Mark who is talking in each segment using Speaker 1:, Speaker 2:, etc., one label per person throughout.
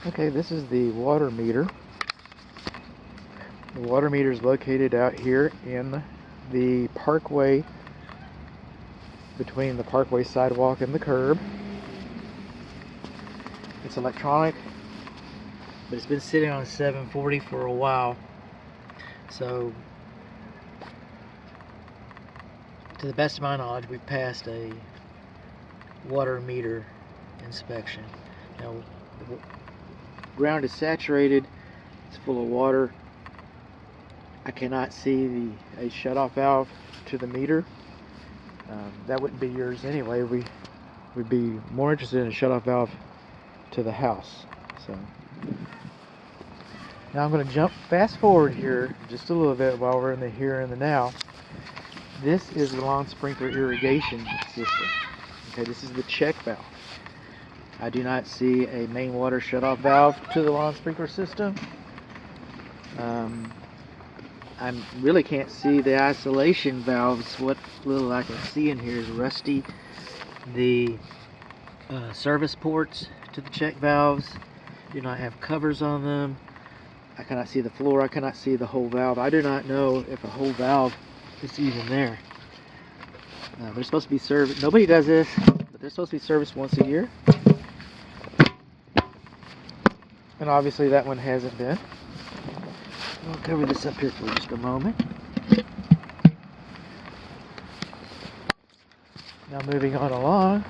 Speaker 1: Okay, this is the water meter. The water meter is located out here in the parkway, between the parkway sidewalk and the curb. It's electronic, but it's been sitting on a 740 for a while. So, to the best of my knowledge, we've passed a water meter inspection. Now, the ground is saturated, it's full of water. I cannot see a shutoff valve to the meter. That wouldn't be yours anyway. We'd be more interested in a shutoff valve to the house. So now I'm going to jump fast forward here just a little bit while we're in the here and the now. This is the lawn sprinkler irrigation system. Okay, this is the check valve. I do not see a main water shutoff valve to the lawn sprinkler system. I really can't see the isolation valves. What little I can see in here is rusty. The service ports to the check valves do not have covers on them. I cannot see the floor. I cannot see the whole valve. I do not know if a whole valve is even there. They're supposed to be serviced. Nobody does this, but they're supposed to be serviced once a year. And obviously that one hasn't been. I'll cover this up here for just a moment. Now moving on along,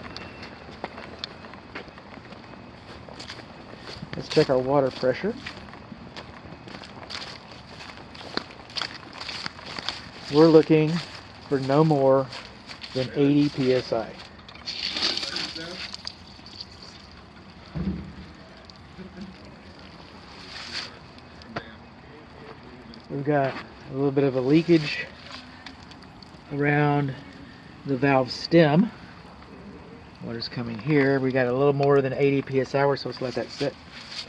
Speaker 1: let's check our water pressure. We're looking for no more than 80 psi. We've got a little bit of a leakage around the valve stem. Water's coming here. We got a little more than 80 psi. We're supposed to let that sit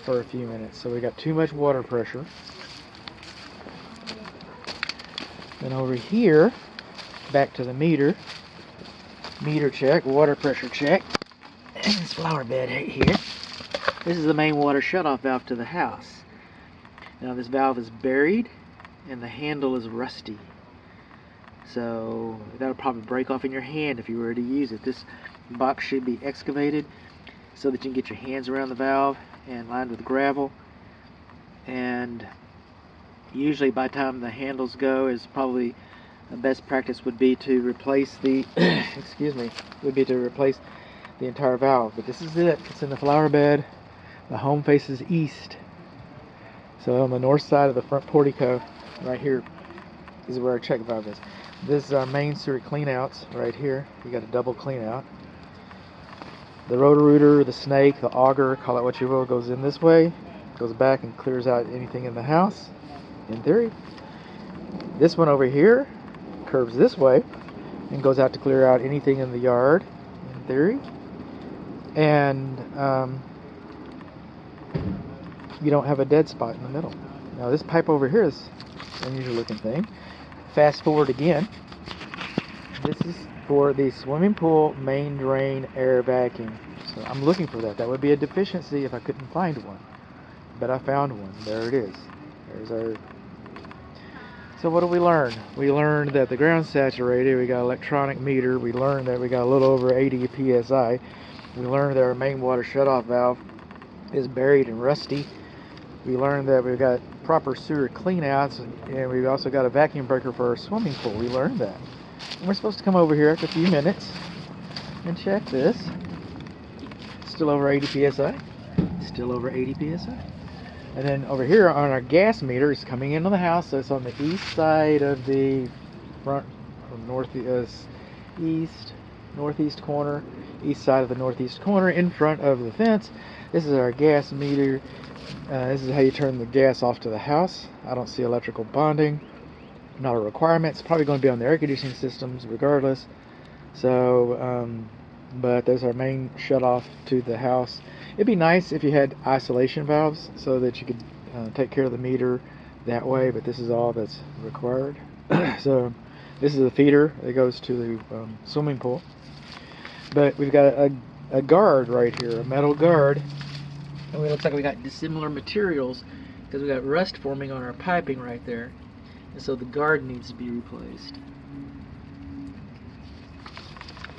Speaker 1: for a few minutes. So we got too much water pressure. Then over here, back to the meter check, water pressure check. And this flower bed right here. This is the main water shutoff valve to the house. Now this valve is buried and the handle is rusty. So that'll probably break off in your hand if you were to use it. This box should be excavated so that you can get your hands around the valve and lined with gravel. And usually by the time the handles go, is probably the best practice would be to replace the replace the entire valve. But this is it. It's in the flower bed. The home faces east. So on the north side of the front portico, right here is where our check valve is. This is our main sewer cleanouts right here. You got a double cleanout. The roto-rooter, the snake, the auger, call it what you will, goes in this way, goes back and clears out anything in the house, in theory. This one over here curves this way and goes out to clear out anything in the yard, in theory. And you don't have a dead spot in the middle. Now this pipe over here is an unusual looking thing. Fast forward again. This is for the swimming pool main drain air vacuum. So I'm looking for that. That would be a deficiency if I couldn't find one. But I found one. There it is. There's our... So what did we learn? We learned that the ground's saturated. We got an electronic meter. We learned that we got a little over 80 psi. We learned that our main water shutoff valve is buried and rusty. We learned that we've got proper sewer cleanouts, and we've also got a vacuum breaker for our swimming pool. We learned that. And we're supposed to come over here after a few minutes and check this. Still over 80 psi. Still over 80 psi. And then over here on our gas meter, it's coming into the house, so it's on the east side of the front, northeast corner, east side of the northeast corner, in front of the fence. This is our gas meter. This is how you turn the gas off to the house. I don't see electrical bonding. Not a requirement. It's probably going to be on the air conditioning systems regardless. So, but there's our main shut-off to the house. It'd be nice if you had isolation valves so that you could take care of the meter that way, but this is all that's required. So this is a feeder that goes to the swimming pool. But we've got a guard right here, a metal guard And it looks like we got dissimilar materials because we got rust forming on our piping right there. And so the guard needs to be replaced.